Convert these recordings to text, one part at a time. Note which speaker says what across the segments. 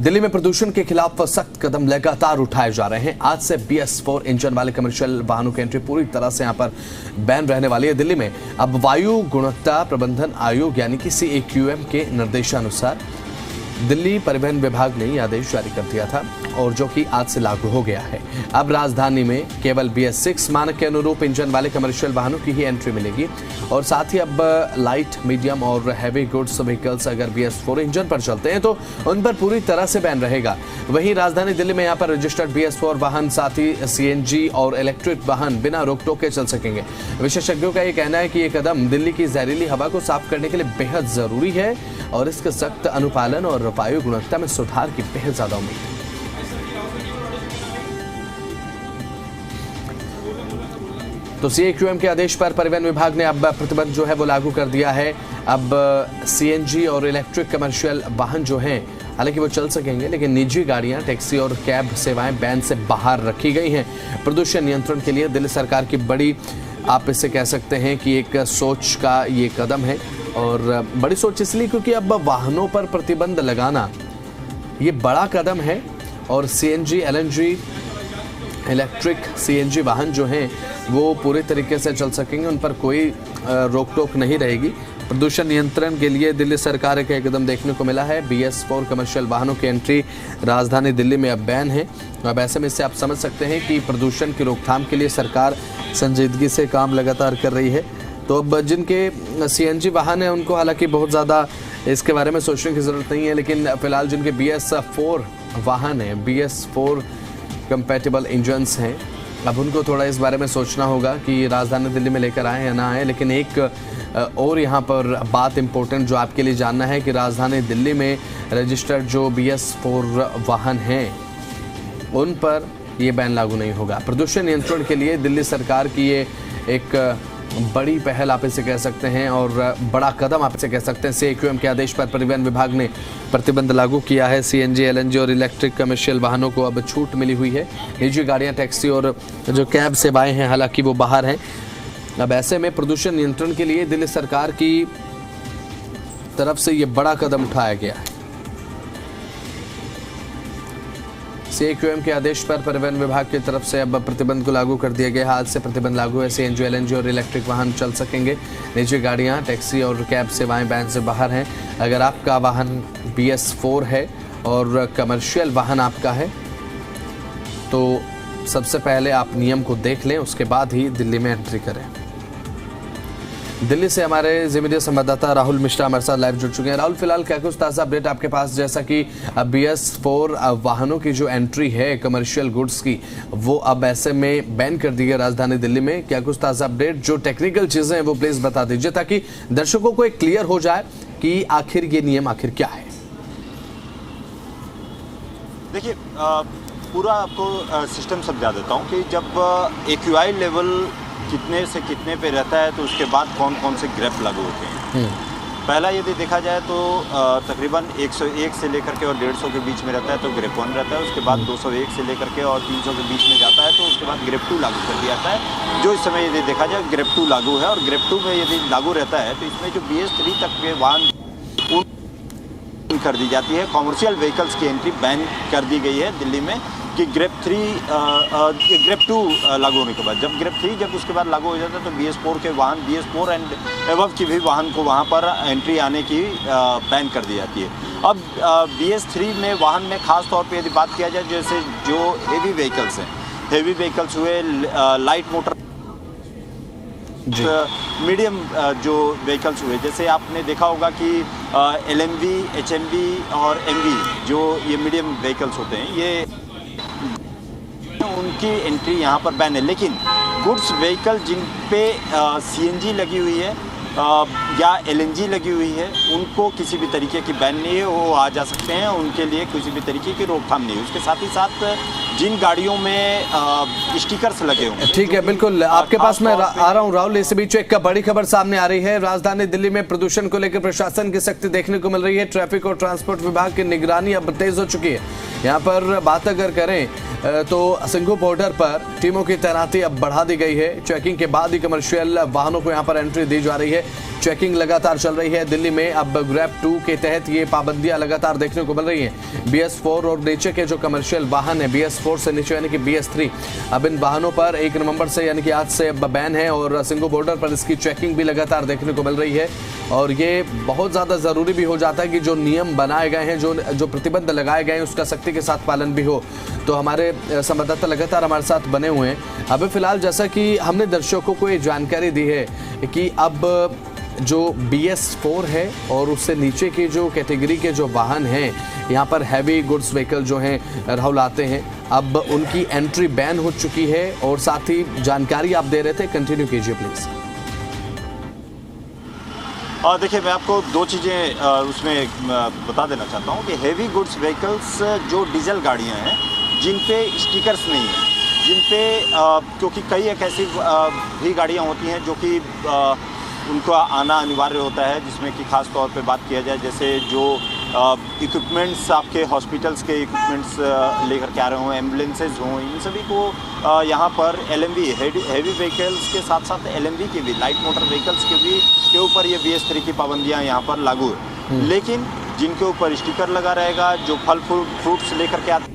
Speaker 1: दिल्ली में प्रदूषण के खिलाफ सख्त कदम लगातार उठाए जा रहे हैं। आज से BS4 इंजन वाले कमर्शियल वाहनों की एंट्री पूरी तरह से यहां पर बैन रहने वाली है। दिल्ली में अब वायु गुणवत्ता प्रबंधन आयोग यानी कि CAQM के निर्देशानुसार दिल्ली परिवहन विभाग ने यह आदेश जारी कर दिया था और जो कि आज से लागू हो गया है। अब राजधानी में केवल BS6 मानक के अनुरूप इंजन वाले कमर्शियल वाहनों की ही एंट्री मिलेगी और साथ ही अब लाइट, मीडियम और हैवी गुड्स व्हीकल्स अगर BS4 इंजन पर चलते हैं तो उन पर पूरी तरह से बैन रहेगा। वहीं राजधानी दिल्ली में यहाँ पर रजिस्टर्ड BS4 वाहन, साथ ही CNG और इलेक्ट्रिक वाहन बिना रोक टोक के चल सकेंगे। विशेषज्ञों का ये कहना है कि ये कदम दिल्ली की जहरीली हवा को साफ करने के लिए बेहद जरूरी है और इसके सख्त अनुपालन और वायु गुणवत्ता में सुधार की बेहद ज्यादा उम्मीद है। तो CAQM के आदेश पर परिवहन विभाग ने अब प्रतिबंध जो है वो लागू कर दिया है। अब CNG और इलेक्ट्रिक कमर्शियल वाहन जो हैं हालांकि वो चल सकेंगे, लेकिन निजी गाड़ियां, टैक्सी और कैब सेवाएं बैन से बाहर रखी गई हैं। प्रदूषण नियंत्रण के लिए दिल्ली सरकार की बड़ी, आप इसे कह सकते हैं कि एक सोच का ये कदम है और बड़ी सोच इसलिए क्योंकि अब वाहनों पर प्रतिबंध लगाना ये बड़ा कदम है और CNG, LNG, इलेक्ट्रिक CNG वाहन जो हैं वो पूरे तरीके से चल सकेंगे, उन पर कोई रोक टोक नहीं रहेगी। प्रदूषण नियंत्रण के लिए दिल्ली सरकार का एक कदम देखने को मिला है। BS4 कमर्शियल वाहनों की एंट्री राजधानी दिल्ली में अब बैन है। अब ऐसे में से आप समझ सकते हैं कि प्रदूषण की रोकथाम के लिए सरकार संजीदगी से काम लगातार कर रही है। तो अब जिनके CNG वाहन हैं उनको हालांकि बहुत ज़्यादा इसके बारे में सोचने की ज़रूरत नहीं है, लेकिन फिलहाल जिनके BS4 वाहन हैं, BS4 कंपैटिबल इंजन्स हैं, अब उनको थोड़ा इस बारे में सोचना होगा कि राजधानी दिल्ली में लेकर आए या ना आए। लेकिन एक और यहाँ पर बात इम्पोर्टेंट जो आपके लिए जानना है कि राजधानी दिल्ली में रजिस्टर्ड जो BS4 वाहन हैं उन पर ये बैन लागू नहीं होगा। प्रदूषण नियंत्रण के लिए दिल्ली सरकार की ये एक बड़ी पहल आप इसे कह सकते हैं और बड़ा कदम आप इसे कह सकते हैं। CAQM के आदेश पर परिवहन विभाग ने प्रतिबंध लागू किया है। CNG, LNG और इलेक्ट्रिक कमर्शियल वाहनों को अब छूट मिली हुई है। निजी गाड़ियां, टैक्सी और जो कैब सेवाएं हैं हालांकि वो बाहर हैं। अब ऐसे में प्रदूषण नियंत्रण के लिए दिल्ली सरकार की तरफ से ये बड़ा कदम उठाया गया है। CAQM के आदेश पर परिवहन विभाग की तरफ से अब प्रतिबंध को लागू कर दिया गया है। आज से प्रतिबंध लागू है। CNG, LNG और इलेक्ट्रिक वाहन चल सकेंगे। निजी गाड़ियां, टैक्सी और कैब सेवाएं बैन से बाहर हैं। अगर आपका वाहन BS4 है और कमर्शियल वाहन आपका है तो सबसे पहले आप नियम को देख लें, उसके बाद ही दिल्ली में एंट्री करें। दिल्ली से हमारे मीडिया संवाददाता राहुल मिश्रा हमारे साथ लाइव जुड़ चुके हैं। राहुल, फिलहाल क्या कुछ ताज़ा अपडेट आपके पास, जैसा कि BS4 वाहनों की जो एंट्री है कमर्शियल गुड्स की वो अब ऐसे में बैन कर दी है राजधानी दिल्ली में। क्या कुछ ताज़ा अपडेट, जो टेक्निकल चीज़ें हैं वो प्लीज़ बता दीजिए ताकि दर्शकों को एक क्लियर हो जाए कि आखिर ये नियम आखिर क्या है।
Speaker 2: देखिए, पूरा आपको सिस्टम समझा देता हूँ कि जब AQI लेवल कितने से कितने पे रहता है तो उसके बाद कौन कौन से ग्रेप लागू होते हैं। पहला यदि देखा जाए तो तकरीबन 101 से लेकर के और 150 के बीच में रहता है तो ग्रेप 1 रहता है। उसके बाद 201 से लेकर के और 300 के बीच में जाता है तो उसके बाद ग्रेप 2 लागू कर दिया जाता है। जो इस समय यदि देखा जाए ग्रेप 2 लागू है और ग्रेप 2 में यदि लागू रहता है तो इसमें जो BS3 तक के वाहन कर दी जाती है। कॉमर्शियल व्हीकल्स की एंट्री बैन कर दी गई है दिल्ली में कि ग्रेप 2 लागू होने के बाद, जब ग्रेप 3 जब उसके बाद लागू हो जाता है तो BS4 के वाहन, BS4 एंड एबव की भी वाहन को वहाँ पर एंट्री आने की बैन कर दी जाती है। अब BS3 में वाहन में खास तौर पे यदि बात किया जाए, जैसे जो हेवी व्हीकल्स हैं, हेवी व्हीकल्स हुए, लाइट मोटर, मीडियम जो व्हीकल्स हुए, जैसे आपने देखा होगा कि LMV, HMV और MV जो ये मीडियम व्हीकल्स होते हैं, ये उनकी एंट्री यहाँ पर बैन है। लेकिन गुड्स व्हीकल जिन पे CNG लगी हुई है या LNG लगी हुई है उनको किसी भी तरीके की बैन नहीं है, वो आ जा सकते हैं, उनके लिए किसी भी तरीके की रोकथाम नहीं है। उसके साथ ही साथ जिन गाड़ियों में स्टिकर्स लगे हुए,
Speaker 1: ठीक है, बिल्कुल आपके पास मैं आ रहा हूँ राहुल। इस बीच एक बड़ी खबर सामने आ रही है। राजधानी दिल्ली में प्रदूषण को लेकर प्रशासन की सख्ती देखने को मिल रही है। ट्रैफिक और ट्रांसपोर्ट विभाग की निगरानी अब तेज हो चुकी है। यहाँ पर बात अगर करें तो सिंघू बॉर्डर पर टीमों की तैनाती अब बढ़ा दी गई है। चेकिंग के बाद ही कमर्शियल वाहनों को यहाँ पर एंट्री दी जा रही है। चेकिंग लगातार चल रही है दिल्ली में। अब ग्रैब 2 के तहत ये पाबंदियां लगातार देखने को मिल रही हैं। BS4 और नीचे के जो कमर्शियल वाहन है, BS4 से नीचे यानी कि BS3, अब इन वाहनों पर 1 नवंबर से यानी कि आज से अब बैन है और सिंगू बॉर्डर पर इसकी चेकिंग भी लगातार देखने को मिल रही है। और ये बहुत ज़्यादा ज़रूरी भी हो जाता है कि जो नियम बनाए गए हैं, जो प्रतिबंध लगाए गए हैं, उसका सख्ती के साथ पालन भी हो। तो हमारे संवाददाता लगातार हमारे साथ बने हुए हैं। अभी फिलहाल जैसा कि हमने दर्शकों को ये जानकारी दी है कि अब जो BS4 है और उससे नीचे की जो कैटेगरी के जो वाहन हैं, यहाँ पर हैवी गुड्स व्हीकल जो हैं राहुल आते हैं, अब उनकी एंट्री बैन हो चुकी है। और साथ ही जानकारी आप दे रहे थे, कंटिन्यू कीजिए प्लीज़।
Speaker 2: देखिए, मैं आपको 2 चीज़ें उसमें बता देना चाहता हूँ कि हैवी गुड्स व्हीकल्स जो डीजल गाड़ियाँ हैं जिन पे स्टिकर्स नहीं है, जिन पे क्योंकि कई एक ऐसी भी गाड़ियाँ होती हैं जो कि उनको आना अनिवार्य होता है, जिसमें कि ख़ास तौर पे बात किया जाए जैसे जो इक्विपमेंट्स आपके हॉस्पिटल्स के इक्विपमेंट्स लेकर के आ रहे हों, एम्बुलेंसेज हों, इन सभी को यहाँ पर LMV हैवी व्हीकल्स के साथ साथ LMV की भी, लाइट मोटर व्हीकल्स के ऊपर ये BS3 की पाबंदियाँ यहाँ पर लागू है। लेकिन जिनके ऊपर स्टिकर लगा रहेगा, जो फल फ्रूट्स लेकर के आते,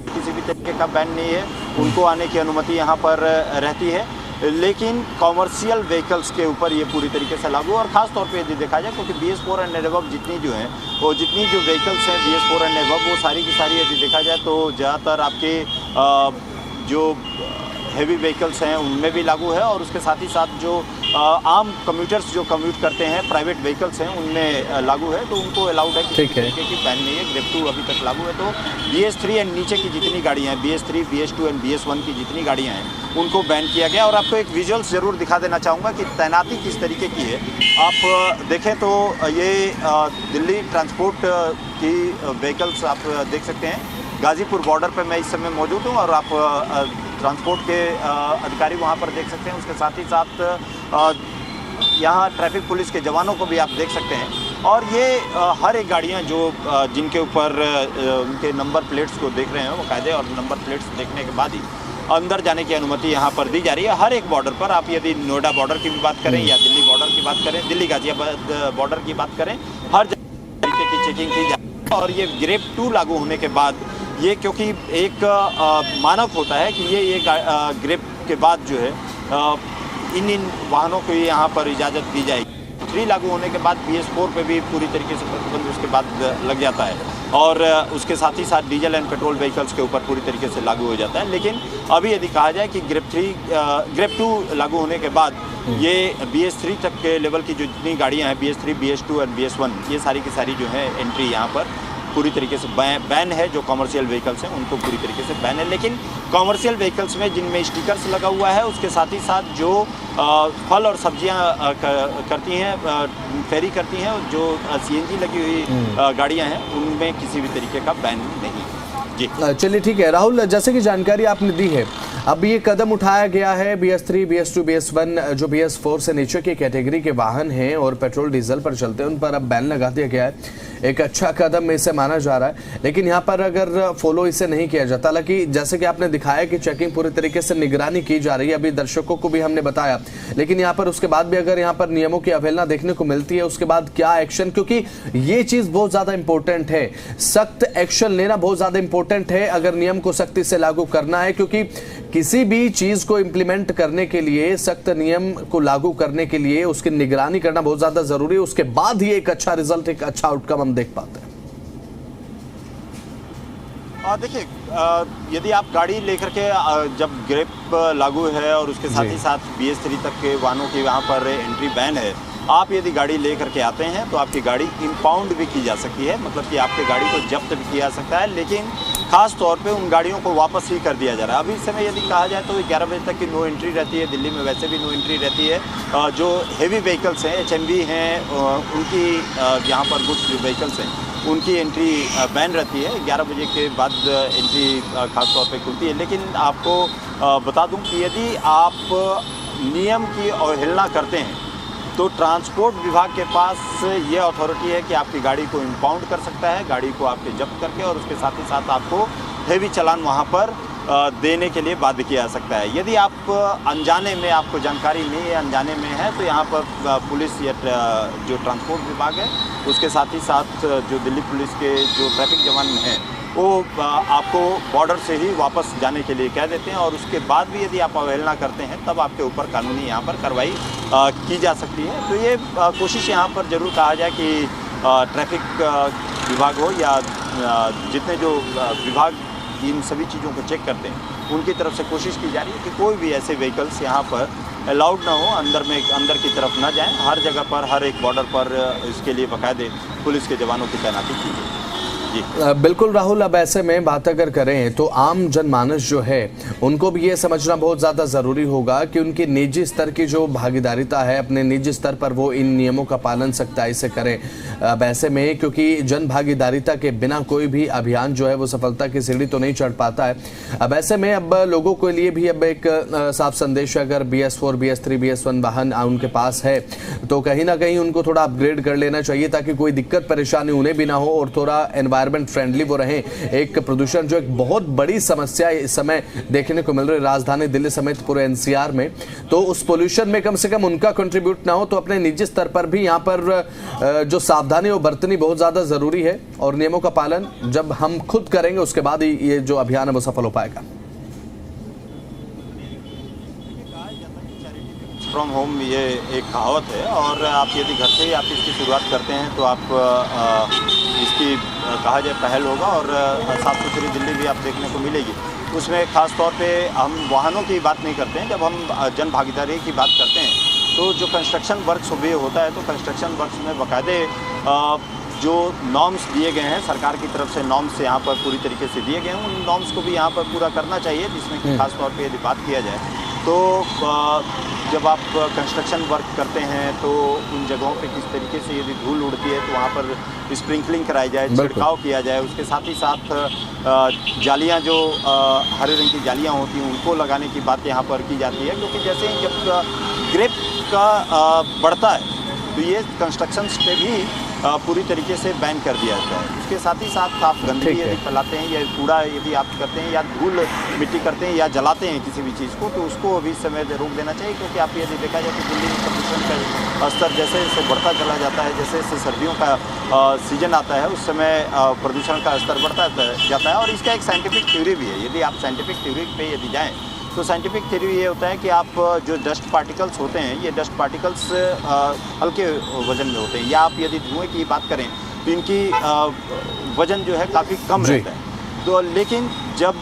Speaker 2: किसी भी तरीके का बैन नहीं है, उनको आने की अनुमति यहाँ पर रहती है। लेकिन कॉमर्शियल व्हीकल्स के ऊपर ये पूरी तरीके से लागू है। और ख़ास तौर पे यदि देखा जाए, क्योंकि BS4 एंड एबव जितनी जो हैं, वो जितनी जो व्हीकल्स हैं BS4 एंड एबव, वो सारी की सारी यदि देखा जाए तो ज़्यादातर आपके जो हैवी व्हीकल्स हैं उनमें भी लागू है। और उसके साथ ही साथ जो आम कम्यूटर्स जो कम्यूट करते हैं, प्राइवेट व्हीकल्स हैं, उनमें लागू है। तो उनको अलाउड है, किसी तरीके की बैन नहीं है। ग्रेड 2 अभी तक लागू है। तो BS3 एंड नीचे की जितनी गाड़ियाँ हैं, BS3, BS2 एंड BS1 की जितनी गाड़ियाँ हैं, उनको बैन किया गया। और आपको एक विजुअल्स ज़रूर दिखा देना चाहूँगा कि तैनाती किस तरीके की है। आप देखें तो ये दिल्ली ट्रांसपोर्ट की व्हीकल्स आप देख सकते हैं। गाज़ीपुर बॉर्डर पर मैं इस समय मौजूद हूँ और आप ट्रांसपोर्ट के अधिकारी वहाँ पर देख सकते हैं। उसके साथ ही साथ यहाँ ट्रैफिक पुलिस के जवानों को भी आप देख सकते हैं। और ये हर एक गाड़ियाँ जो जिनके ऊपर उनके नंबर प्लेट्स को देख रहे हैं वो कायदे, और नंबर प्लेट्स देखने के बाद ही अंदर जाने की अनुमति यहाँ पर दी जा रही है। हर एक बॉर्डर पर, आप यदि नोएडा बॉर्डर की भी बात करें या दिल्ली बॉर्डर की बात करें, दिल्ली गाजियाबाद बॉर्डर की बात करें, हर तरीके की चेकिंग की जाती है। और ये ग्रेड 2 लागू होने के बाद ये, क्योंकि एक मानक होता है कि ये ग्रेप के बाद जो है इन वाहनों को यहाँ पर इजाज़त दी जाएगी। 3 लागू होने के बाद BS4 पे भी पूरी तरीके से प्रतिबंध उसके बाद लग जाता है। और उसके साथ ही साथ डीजल एंड पेट्रोल व्हीकल्स के ऊपर पूरी तरीके से लागू हो जाता है। लेकिन अभी यदि कहा जाए कि ग्रेप 2 लागू होने के बाद ये BS3 तक के लेवल की जो जितनी गाड़ियाँ हैं, BS3, BS2 और BS1, ये सारी की सारी जो है एंट्री यहाँ पर पूरी तरीके से बैन है। जो कमर्शियल व्हीकल्स हैं उनको पूरी तरीके से बैन है। लेकिन कमर्शियल व्हीकल्स में जिनमें स्टिकर्स लगा हुआ है, उसके साथ ही साथ जो फल और सब्जियां करती हैं, फेरी करती हैं, जो CNG लगी हुई गाड़ियां हैं, उनमें किसी भी तरीके का बैन नहीं। जी
Speaker 1: चलिए ठीक है राहुल, जैसे कि जानकारी आपने दी है, अब ये कदम उठाया गया है BS3, BS2, BS1 जो BS4 से नीचे की कैटेगरी के वाहन हैं और पेट्रोल डीजल पर चलते हैं, उन पर अब बैन लगा दिया गया है। एक अच्छा कदम इसे माना जा रहा है। लेकिन यहाँ पर अगर फॉलो इसे नहीं किया जाता, हालांकि जैसे कि आपने दिखाया कि चेकिंग पूरी तरीके से निगरानी की जा रही है, अभी दर्शकों को भी हमने बताया, लेकिन यहाँ पर उसके बाद भी अगर यहाँ पर नियमों की अवहेलना देखने को मिलती है, उसके बाद क्या एक्शन, क्योंकि ये चीज बहुत ज्यादा इंपॉर्टेंट है। सख्त एक्शन लेना बहुत ज्यादा इंपॉर्टेंट है अगर नियम को सख्ती से लागू करना है, क्योंकि किसी भी चीज को इंप्लीमेंट करने के लिए, सख्त नियम को लागू करने के लिए उसकी निगरानी करना बहुत ज्यादा जरूरी है। उसके बाद ही एक अच्छा रिजल्ट, एक अच्छा आउटकम हम देख पाते हैं।
Speaker 2: देखिए, यदि आप गाड़ी लेकर के जब ग्रेप लागू है और उसके साथ ही साथ BS3 तक के वाहनों की वहाँ पर एंट्री बैन है, आप यदि गाड़ी लेकर के आते हैं तो आपकी गाड़ी इंपाउंड भी की जा सकती है, मतलब कि आपकी गाड़ी को जब्त भी किया जा सकता है। लेकिन खास तौर पे उन गाड़ियों को वापस ही कर दिया जा रहा है। अभी इस समय यदि कहा जाए तो 11 बजे तक की नो एंट्री रहती है। दिल्ली में वैसे भी नो एंट्री रहती है। जो हेवी व्हीकल्स हैं, HMV हैं, उनकी यहाँ पर गुड्स व्हीकल्स हैं, उनकी एंट्री बैन रहती है। 11 बजे के बाद एंट्री खास तौर पे खुलती है। लेकिन आपको बता दूं कि यदि आप नियम की अवहेलना करते हैं तो ट्रांसपोर्ट विभाग के पास ये अथॉरिटी है कि आपकी गाड़ी को इंपाउंड कर सकता है, गाड़ी को आपके जब्त करके, और उसके साथ ही साथ आपको हेवी चालान वहाँ पर देने के लिए बाध्य किया जा सकता है। यदि आप अनजाने में, आपको जानकारी नहीं है, अनजाने में है, तो यहाँ पर पुलिस या जो ट्रांसपोर्ट विभाग है उसके साथ ही साथ जो दिल्ली पुलिस के जो ट्रैफिक जवान हैं वो आपको बॉर्डर से ही वापस जाने के लिए कह देते हैं, और उसके बाद भी यदि आप अवहेलना करते हैं तब आपके ऊपर कानूनी यहाँ पर कार्रवाई की जा सकती है। तो ये कोशिश यहाँ पर ज़रूर कहा जाए कि ट्रैफिक विभाग हो या जितने जो विभाग इन सभी चीज़ों को चेक करते हैं उनकी तरफ से कोशिश की जा रही है कि कोई भी ऐसे व्हीकल्स यहाँ पर अलाउड ना हो, अंदर की तरफ ना जाएं। हर जगह पर, हर एक बॉर्डर पर इसके लिए बाकायदे पुलिस के जवानों की तैनाती की गई।
Speaker 1: बिल्कुल राहुल, अब ऐसे में बात अगर करें तो आम जनमानस जो है उनको भी ये समझना बहुत ज़्यादा ज़रूरी होगा कि उनकी निजी स्तर की जो भागीदारिता है, अपने निजी स्तर पर वो इन नियमों का पालन सख्ताई से करें। अब ऐसे में, क्योंकि जन भागीदारिता के बिना कोई भी अभियान जो है वो सफलता की सीढ़ी तो नहीं चढ़ पाता है। अब ऐसे में अब लोगों के लिए भी अब एक साफ संदेश है, अगर BS4, BS3, BS1 वाहन उनके पास है तो कहीं ना कहीं उनको थोड़ा अपग्रेड कर लेना चाहिए ताकि कोई दिक्कत परेशानी उन्हें भी ना हो और थोड़ा एनवायरमेंट फ्रेंडली वो रहे। एक प्रदूषण जो एक बहुत बड़ी समस्या इस समय देखने को मिल रही है राजधानी दिल्ली समेत पूरे NCR में, तो उस पोल्यूशन में कम से कम उनका कंट्रीब्यूट ना हो। तो अपने निजी स्तर पर भी यहाँ पर जो सावधानी वो बरतनी बहुत ज़्यादा ज़रूरी है, और नियमों का पालन जब हम खुद करेंगे उसके बाद ही ये जो अभियान है वो सफल हो पाएगा।
Speaker 2: फ्रॉम होम ये एक कहावत है, और आप यदि घर से ही आप इसकी शुरुआत करते हैं तो आप इसकी कहा जाए पहल होगा, और साफ़ सुथरी दिल्ली भी आप देखने को मिलेगी। उसमें ख़ास तौर पे हम वाहनों की बात नहीं करते हैं, जब हम जन भागीदारी की बात करते हैं तो जो कंस्ट्रक्शन वर्क्स भी होता है तो कंस्ट्रक्शन वर्क्स में बाकायदे जो नॉर्म्स दिए गए हैं सरकार की तरफ से, नॉर्म्स यहाँ पर पूरी तरीके से दिए गए हैं, उन नॉर्म्स को भी यहाँ पर पूरा करना चाहिए। जिसमें कि खास तौर पे यदि बात किया जाए तो जब आप कंस्ट्रक्शन वर्क करते हैं तो उन जगहों पे किस तरीके से यदि धूल उड़ती है तो वहाँ पर स्प्रिंकलिंग कराई जाए, छिड़काव किया जाए। उसके साथ ही साथ जालियाँ जो हरे रंग की जालियाँ होती हैं उनको लगाने की बात यहाँ पर की जाती है, क्योंकि जैसे ही जब ग्रेप का बढ़ता है तो ये कंस्ट्रक्शन पे भी पूरी तरीके से बैन कर दिया जाता है। उसके साथ ही साथ आप गंदगी यदि फैलाते हैं या कूड़ा यदि आप करते हैं या धूल मिट्टी करते हैं या जलाते हैं किसी भी चीज़ को, तो उसको अभी समय रोक देना चाहिए। क्योंकि आप यदि देखा जाए तो दिल्ली में प्रदूषण का स्तर जैसे जैसे बढ़ता चला जाता है, जैसे जैसे सर्दियों का सीजन आता है उस समय प्रदूषण का स्तर बढ़ता जाता है। और इसका एक साइंटिफिक थ्योरी भी है। यदि आप साइंटिफिक थ्योरी पे यदि जाएँ तो साइंटिफिक थ्योरी ये होता है कि आप जो डस्ट पार्टिकल्स होते हैं, ये डस्ट पार्टिकल्स हल्के वजन में होते हैं, या आप यदि धुएं की बात करें तो इनकी वजन जो है काफ़ी कम रहता है। तो लेकिन जब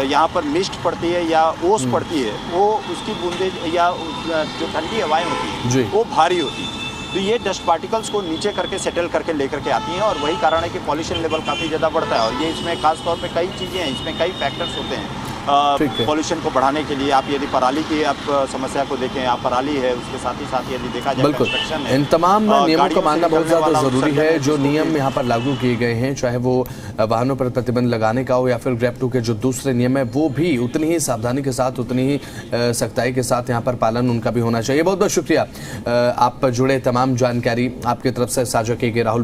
Speaker 2: यहाँ पर मिस्ट पड़ती है या ओस पड़ती है, वो उसकी बूंदे या जो ठंडी हवाएं होती हैं वो भारी होती हैं, तो ये डस्ट पार्टिकल्स को नीचे करके सेटल करके लेकर के आती हैं, और वही कारण है कि पॉल्यूशन लेवल काफ़ी ज़्यादा बढ़ता है। और ये इसमें खास तौर पे कई चीज़ें हैं, इसमें कई फैक्टर्स होते हैं पॉल्यूशन को बढ़ाने के लिए। आप यदि पराली की आप समस्या को देखें, आप पराली है, उसके साथ ही साथ यदि देखा जाए कंस्ट्रक्शन है,
Speaker 1: इन तमाम नियमों का मानना बहुत ज़्यादा ज़रूरी है। जो नियम यहाँ पर लागू किए गए हैं, चाहे वो वाहनों पर प्रतिबंध लगाने का हो या फिर ग्रेप 2 के जो दूसरे नियम है, वो भी उतनी ही सावधानी के साथ, उतनी ही सख्ताई के साथ यहाँ पर पालन उनका भी होना चाहिए। बहुत बहुत शुक्रिया, आप जुड़े, तमाम जानकारी आपकी तरफ से साझा की गई राहुल।